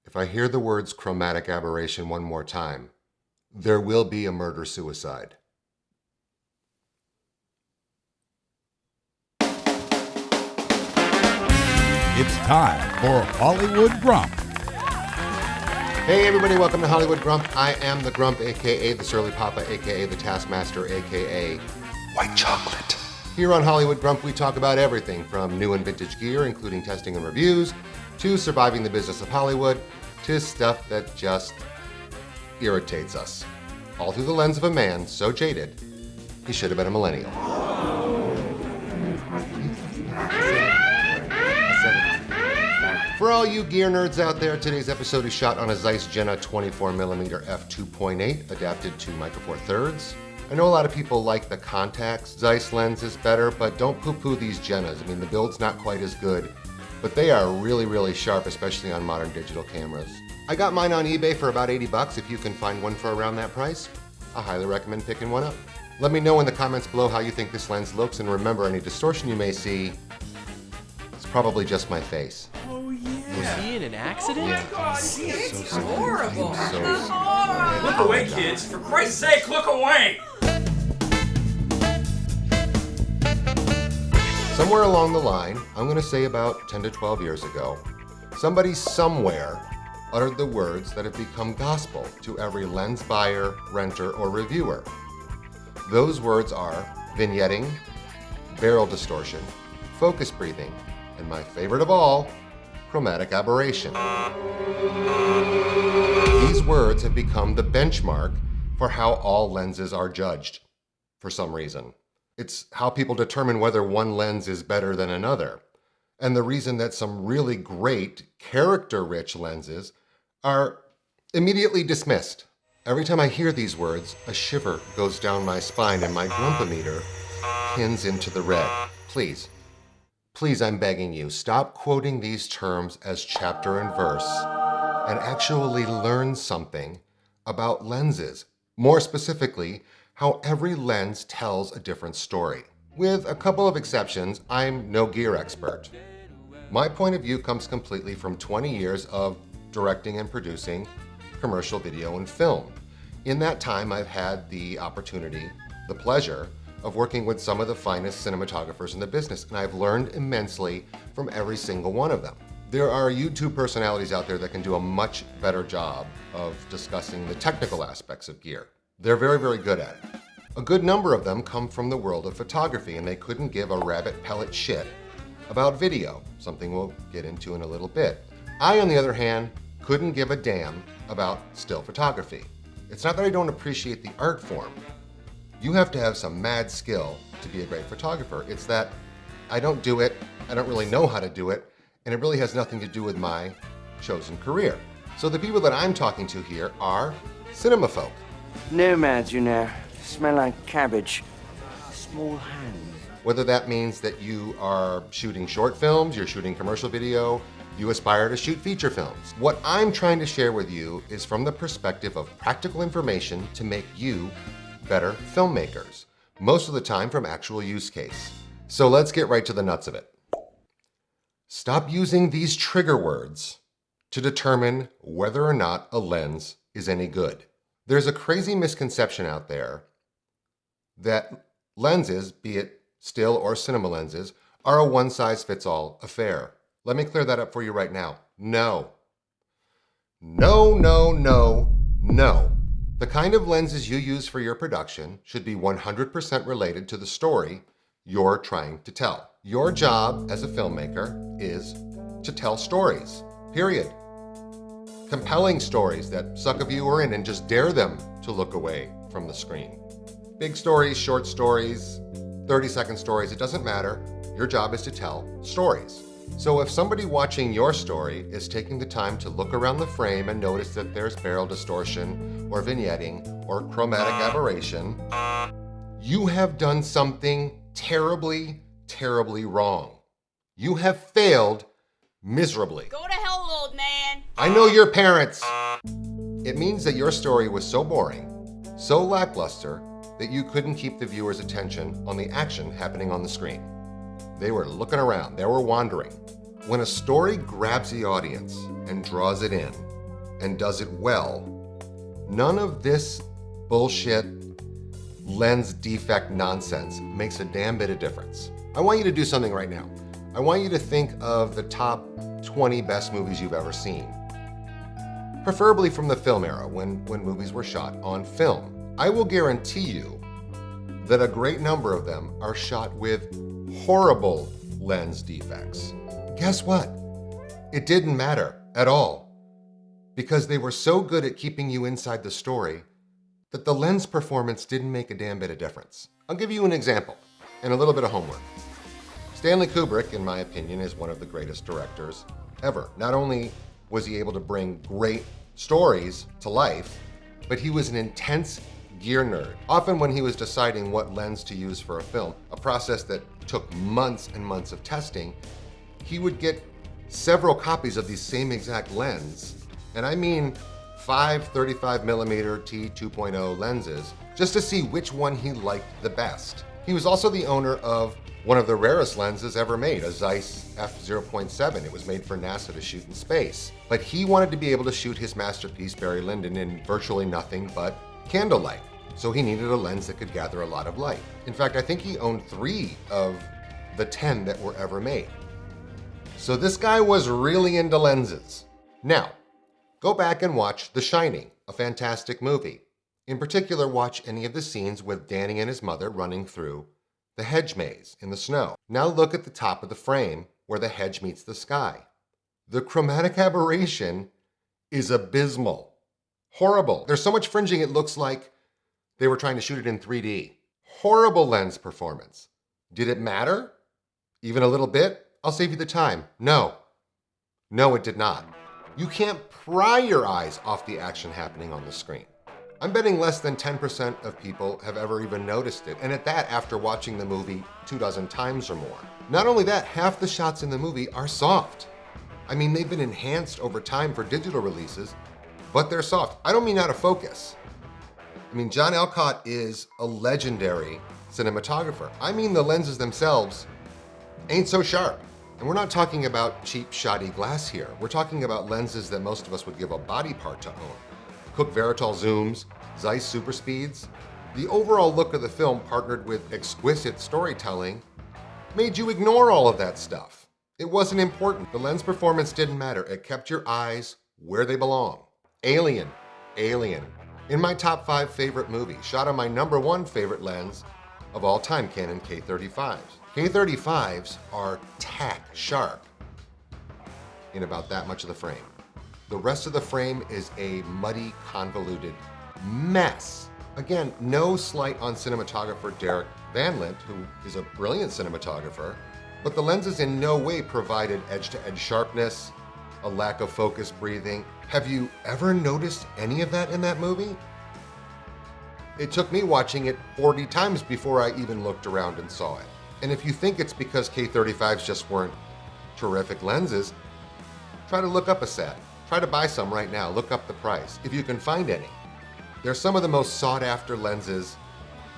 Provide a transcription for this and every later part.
If I hear the words chromatic aberration one more time, there will be a murder-suicide. It's time for Hollywood Grump. Hey everybody, welcome to Hollywood Grump. I am the Grump, aka the Surly Papa, aka the Taskmaster, aka White Chocolate. Here on Hollywood Grump, we talk about everything from new and vintage gear, including testing and reviews, to surviving the business of Hollywood, to stuff that just irritates us. All through the lens of a man so jaded, he should have been a millennial. For all you gear nerds out there, today's episode is shot on a Zeiss Jenna 24mm f2.8, adapted to Micro Four Thirds. I know a lot of people like the Contax Zeiss lens is better, but don't poo-poo these Jennas. I mean, the build's not quite as good, but they are really, really sharp, especially on modern digital cameras. I got mine on eBay for about $80. If you can find one for around that price, I highly recommend picking one up. Let me know in the comments below how you think this lens looks, and remember, any distortion you may see, it's probably just my face. Was he in an accident? God, it's horrible. Look away, kids. For Christ's sake, look away! Somewhere along the line, I'm going to say about 10 to 12 years ago, somebody somewhere uttered the words that have become gospel to every lens buyer, renter, or reviewer. Those words are vignetting, barrel distortion, focus breathing, and my favorite of all, chromatic aberration. These words have become the benchmark for how all lenses are judged, for some reason. It's how people determine whether one lens is better than another, and the reason that some really great, character-rich lenses are immediately dismissed. Every time I hear these words, a shiver goes down my spine and my grumpometer pins into the red. Please, I'm begging you, stop quoting these terms as chapter and verse and actually learn something about lenses. More specifically, how every lens tells a different story. With a couple of exceptions, I'm no gear expert. My point of view comes completely from 20 years of directing and producing commercial video and film. In that time, I've had the opportunity, the pleasure, of working with some of the finest cinematographers in the business, and I've learned immensely from every single one of them. There are YouTube personalities out there that can do a much better job of discussing the technical aspects of gear. They're very, very good at it. A good number of them come from the world of photography, and they couldn't give a rabbit pellet shit about video, something we'll get into in a little bit. I, on the other hand, couldn't give a damn about still photography. It's not that I don't appreciate the art form. You have to have some mad skill to be a great photographer. It's that I don't do it, I don't really know how to do it, and it really has nothing to do with my chosen career. So the people that I'm talking to here are cinema folk. Nomads, you know, smell like cabbage. Small hands. Whether that means that you are shooting short films, you're shooting commercial video, you aspire to shoot feature films. What I'm trying to share with you is from the perspective of practical information to make you better filmmakers, most of the time from actual use case. So let's get right to the nuts of it. Stop using these trigger words to determine whether or not a lens is any good. There's a crazy misconception out there that lenses, be it still or cinema lenses, are a one-size-fits-all affair. Let me clear that up for you right now. No. No, no, no, no. The kind of lenses you use for your production should be 100% related to the story you're trying to tell. Your job as a filmmaker is to tell stories, period. Compelling stories that suck a viewer in and just dare them to look away from the screen. Big stories, short stories, 30-second stories, it doesn't matter. Your job is to tell stories. So if somebody watching your story is taking the time to look around the frame and notice that there's barrel distortion or vignetting or chromatic aberration, you have done something terribly, terribly wrong. You have failed miserably. Go to hell, old man. I know your parents. It means that your story was so boring, so lackluster, that you couldn't keep the viewer's attention on the action happening on the screen. They were looking around, they were wandering. When a story grabs the audience and draws it in, and does it well, none of this bullshit lens defect nonsense makes a damn bit of difference. I want you to do something right now. I want you to think of the top 20 best movies you've ever seen. Preferably from the film era, when movies were shot on film. I will guarantee you that a great number of them are shot with horrible lens defects. Guess what? It didn't matter at all, because they were so good at keeping you inside the story that the lens performance didn't make a damn bit of difference. I'll give you an example and a little bit of homework. Stanley Kubrick, in my opinion, is one of the greatest directors ever. Not only was he able to bring great stories to life, but he was an intense gear nerd. Often when he was deciding what lens to use for a film, a process that took months and months of testing, he would get several copies of these same exact lens, and I mean 5 35mm T2.0 lenses, just to see which one he liked the best. He was also the owner of one of the rarest lenses ever made, a Zeiss f/0.7. It was made for NASA to shoot in space. But he wanted to be able to shoot his masterpiece, Barry Lyndon, in virtually nothing but candlelight. So he needed a lens that could gather a lot of light. In fact, I think he owned 3 of the 10 that were ever made. So this guy was really into lenses. Now, go back and watch The Shining, a fantastic movie. In particular, watch any of the scenes with Danny and his mother running through the hedge maze in the snow. Now look at the top of the frame where the hedge meets the sky. The chromatic aberration is abysmal. Horrible. There's so much fringing it looks like they were trying to shoot it in 3D. Horrible lens performance. Did it matter? Even a little bit? I'll save you the time. No. No, it did not. You can't pry your eyes off the action happening on the screen. I'm betting less than 10% of people have ever even noticed it, and at that after watching the movie 24 times or more. Not only that, half the shots in the movie are soft. I mean, they've been enhanced over time for digital releases, but they're soft. I don't mean out of focus. I mean, John Alcott is a legendary cinematographer. I mean, the lenses themselves ain't so sharp. And we're not talking about cheap, shoddy glass here. We're talking about lenses that most of us would give a body part to own. Cooke Veritol zooms, Zeiss super speeds. The overall look of the film, partnered with exquisite storytelling, made you ignore all of that stuff. It wasn't important. The lens performance didn't matter. It kept your eyes where they belong. Alien. In my top 5 favorite movies, shot on my #1 favorite lens of all time, Canon K35s. K35s are tack sharp in about that much of the frame. The rest of the frame is a muddy, convoluted mess. Again, no slight on cinematographer Derek Van Lint, who is a brilliant cinematographer, but the lenses in no way provided edge-to-edge sharpness, a lack of focus breathing. Have you ever noticed any of that in that movie? It took me watching it 40 times before I even looked around and saw it. And if you think it's because K35s just weren't terrific lenses, try to look up a set. Try to buy some right now. Look up the price, if you can find any. They're some of the most sought-after lenses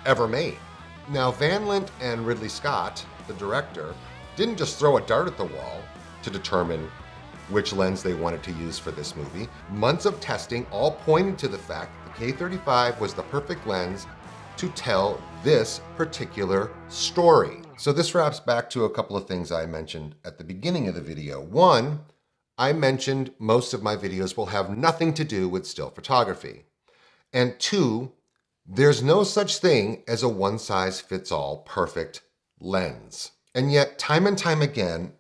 ever made. Now, Van Lint and Ridley Scott, the director, didn't just throw a dart at the wall to determine which lens they wanted to use for this movie. Months of testing all pointed to the fact the K35 was the perfect lens to tell this particular story. So this wraps back to a couple of things I mentioned at the beginning of the video. One, I mentioned most of my videos will have nothing to do with still photography. And 2, there's no such thing as a one-size-fits-all perfect lens. And yet, time and time again,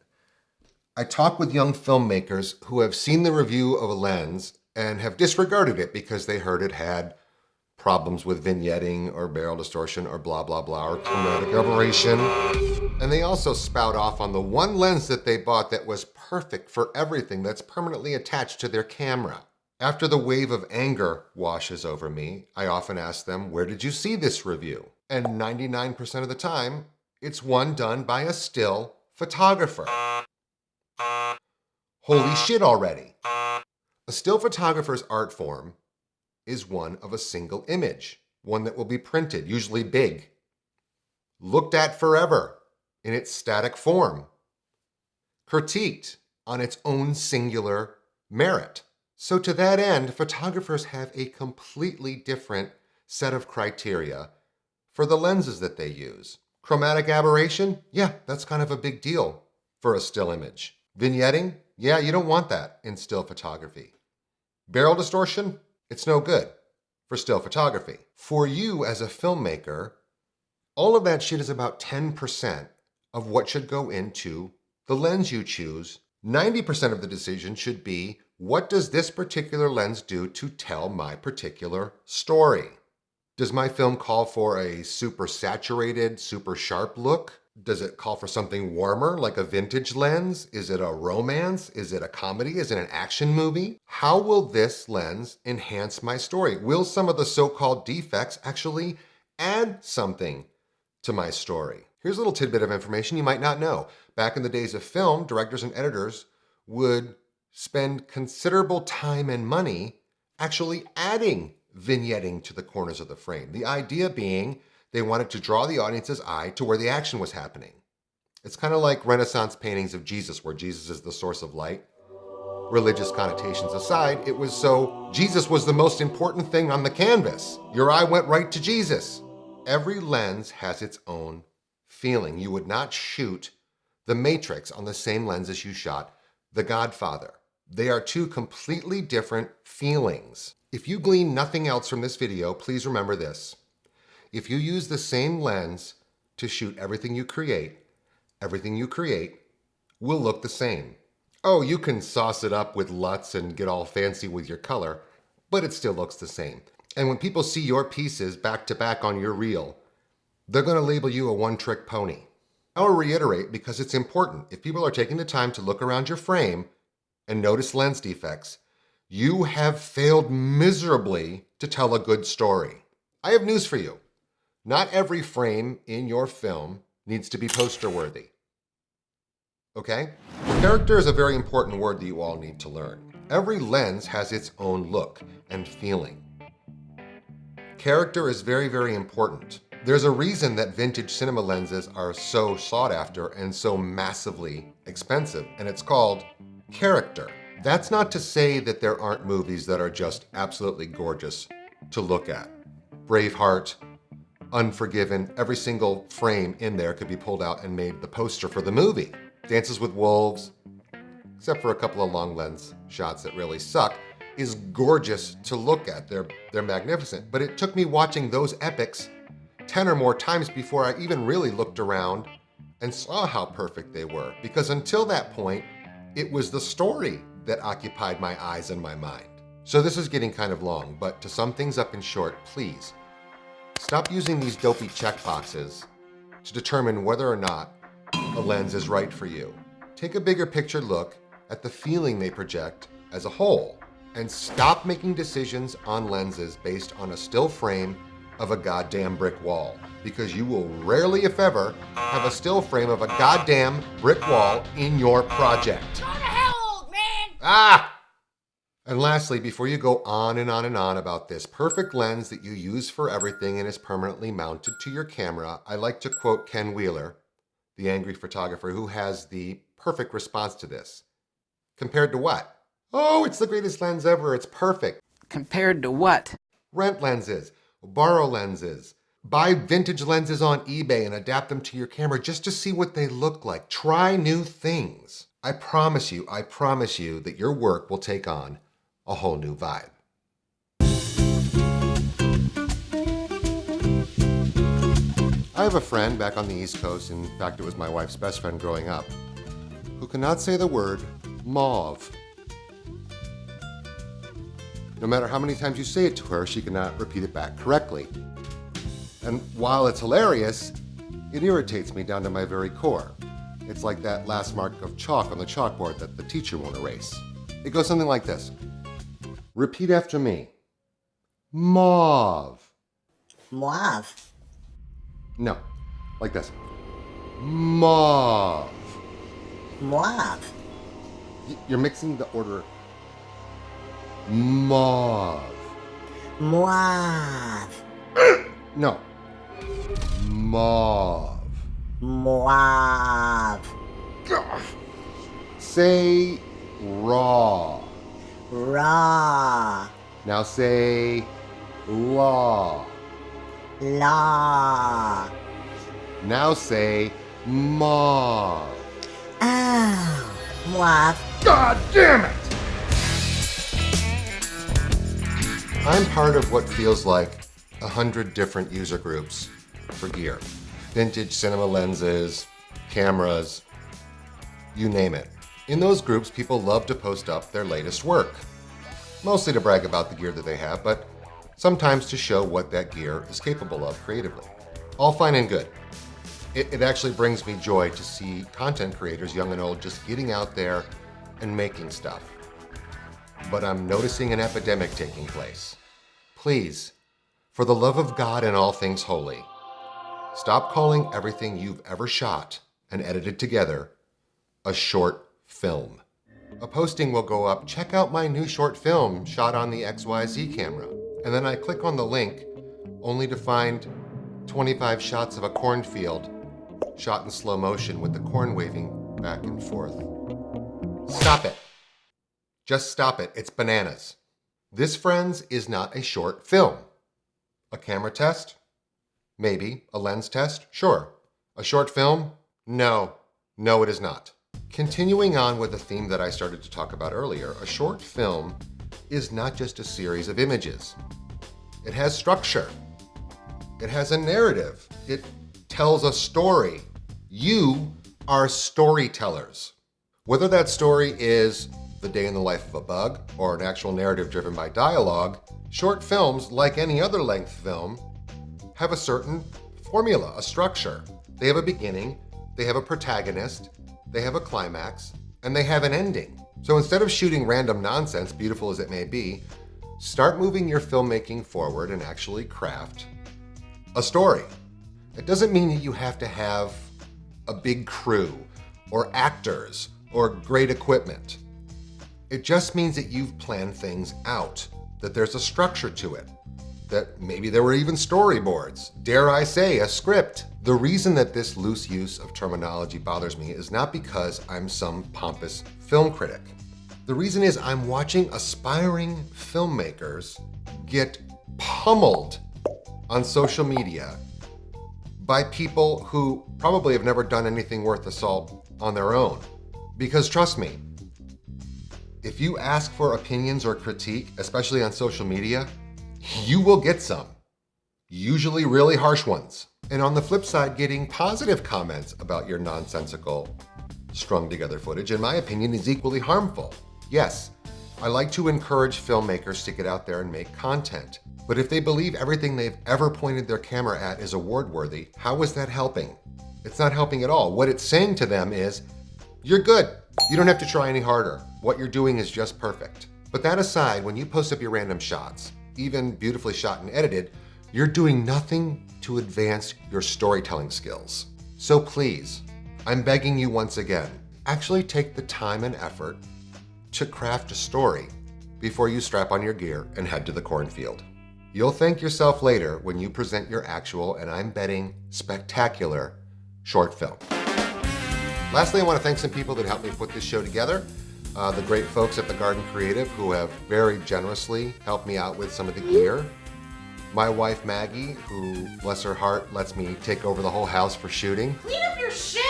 I talk with young filmmakers who have seen the review of a lens and have disregarded it because they heard it had problems with vignetting or barrel distortion or blah, blah, blah, or chromatic aberration. And they also spout off on the one lens that they bought that was perfect for everything, that's permanently attached to their camera. After the wave of anger washes over me, I often ask them, where did you see this review? And 99% of the time, it's one done by a still photographer. Holy shit already. A still photographer's art form is one of a single image, one that will be printed, usually big, looked at forever in its static form, critiqued on its own singular merit. So to that end, photographers have a completely different set of criteria for the lenses that they use. Chromatic aberration? Yeah, that's kind of a big deal for a still image. Vignetting? Yeah, you don't want that in still photography. Barrel distortion? It's no good for still photography. For you as a filmmaker, all of that shit is about 10% of what should go into the lens you choose. 90% of the decision should be, what does this particular lens do to tell my particular story? Does my film call for a super saturated, super sharp look? Does it call for something warmer, like a vintage lens? Is it a romance? Is it a comedy? Is it an action movie? How will this lens enhance my story? Will some of the so-called defects actually add something to my story? Here's a little tidbit of information you might not know. Back in the days of film, directors and editors would spend considerable time and money actually adding vignetting to the corners of the frame. The idea being they wanted to draw the audience's eye to where the action was happening. It's kind of like Renaissance paintings of Jesus, where Jesus is the source of light. Religious connotations aside, it was so Jesus was the most important thing on the canvas. Your eye went right to Jesus. Every lens has its own feeling. You would not shoot The Matrix on the same lens as you shot The Godfather. They are two completely different feelings. If you glean nothing else from this video, please remember this. If you use the same lens to shoot everything you create will look the same. Oh, you can sauce it up with LUTs and get all fancy with your color, but it still looks the same. And when people see your pieces back to back on your reel, they're going to label you a one-trick pony. I'll reiterate because it's important. If people are taking the time to look around your frame and notice lens defects, you have failed miserably to tell a good story. I have news for you. Not every frame in your film needs to be poster-worthy. Okay? Character is a very important word that you all need to learn. Every lens has its own look and feeling. Character is very, very important. There's a reason that vintage cinema lenses are so sought after and so massively expensive, and it's called character. That's not to say that there aren't movies that are just absolutely gorgeous to look at. Braveheart, Unforgiven, every single frame in there could be pulled out and made the poster for the movie. Dances with Wolves, except for a couple of long lens shots that really suck, is gorgeous to look at. They're magnificent. But it took me watching those epics 10 or more times before I even really looked around and saw how perfect they were. Because until that point, it was the story that occupied my eyes and my mind. So this is getting kind of long, but to sum things up in short, please, stop using these dopey checkboxes to determine whether or not a lens is right for you. Take a bigger picture look at the feeling they project as a whole, and stop making decisions on lenses based on a still frame of a goddamn brick wall, because you will rarely, if ever, have a still frame of a goddamn brick wall in your project. Go to hell, old man! Ah! And lastly, before you go on and on and on about this perfect lens that you use for everything and is permanently mounted to your camera, I like to quote Ken Wheeler, the angry photographer, who has the perfect response to this. Compared to what? Oh, it's the greatest lens ever. It's perfect. Compared to what? Rent lenses, borrow lenses, buy vintage lenses on eBay and adapt them to your camera just to see what they look like. Try new things. I promise you that your work will take on a whole new vibe. I have a friend back on the East Coast, in fact it was my wife's best friend growing up, who cannot say the word mauve. No matter how many times you say it to her, she cannot repeat it back correctly. And while it's hilarious, it irritates me down to my very core. It's like that last mark of chalk on the chalkboard that the teacher won't erase. It goes something like this. Repeat after me. Mauve. Mauve. No, like this. Mauve. Mauve. You're mixing the order. Mauve. Mauve. No. Mauve. Mauve. Say raw. Raw. Now say law. Law. Now say mauve. Oh, mauve. God damn it! I'm part of what feels like 100 different user groups for gear. Vintage cinema lenses, cameras, you name it. In those groups, people love to post up their latest work. Mostly to brag about the gear that they have, but sometimes to show what that gear is capable of creatively. All fine and good. It actually brings me joy to see content creators, young and old, just getting out there and making stuff. But I'm noticing an epidemic taking place. Please, for the love of God and all things holy, stop calling everything you've ever shot and edited together a short film. A posting will go up, check out my new short film shot on the XYZ camera. And then I click on the link only to find 25 shots of a cornfield shot in slow motion with the corn waving back and forth. Stop it. Just stop it. It's bananas. This, friends, is not a short film. A camera test? Maybe. A lens test? Sure. A short film? No. No, it is not. Continuing on with the theme that I started to talk about earlier, a short film is not just a series of images. It has structure. It has a narrative. It tells a story. You are storytellers. Whether that story is the day in the life of a bug or an actual narrative driven by dialogue, short films, like any other length film, have a certain formula, a structure. They have a beginning, they have a protagonist, they have a climax, and they have an ending. So instead of shooting random nonsense, beautiful as it may be, start moving your filmmaking forward and actually craft a story. It doesn't mean that you have to have a big crew or actors or great equipment. It just means that you've planned things out, that there's a structure to it, that maybe there were even storyboards, dare I say, a script. The reason that this loose use of terminology bothers me is not because I'm some pompous film critic. The reason is I'm watching aspiring filmmakers get pummeled on social media by people who probably have never done anything worth the salt on their own. Because trust me, if you ask for opinions or critique, especially on social media, you will get some, usually really harsh ones. And on the flip side, getting positive comments about your nonsensical, strung together footage, in my opinion, is equally harmful. Yes, I like to encourage filmmakers to get out there and make content. But if they believe everything they've ever pointed their camera at is award-worthy, how is that helping? It's not helping at all. What it's saying to them is, you're good. You don't have to try any harder. What you're doing is just perfect. But that aside, when you post up your random shots, even beautifully shot and edited, you're doing nothing to advance your storytelling skills. So please, I'm begging you once again, actually take the time and effort to craft a story before you strap on your gear and head to the cornfield. You'll thank yourself later when you present your actual, and I'm betting, spectacular short film. Lastly, I want to thank some people that helped me put this show together. The great folks at The Garden Creative who have very generously helped me out with some of the gear. My wife Maggie, who, bless her heart, lets me take over the whole house for shooting. Clean up your shit!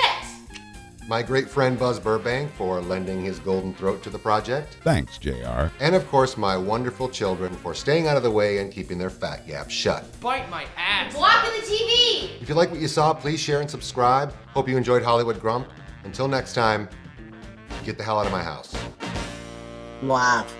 My great friend Buzz Burbank for lending his golden throat to the project. Thanks, JR. And of course, my wonderful children for staying out of the way and keeping their fat yaps shut. Bite my ass. Blocking the TV! If you like what you saw, please share and subscribe. Hope you enjoyed Hollywood Grump. Until next time, get the hell out of my house. Mauve.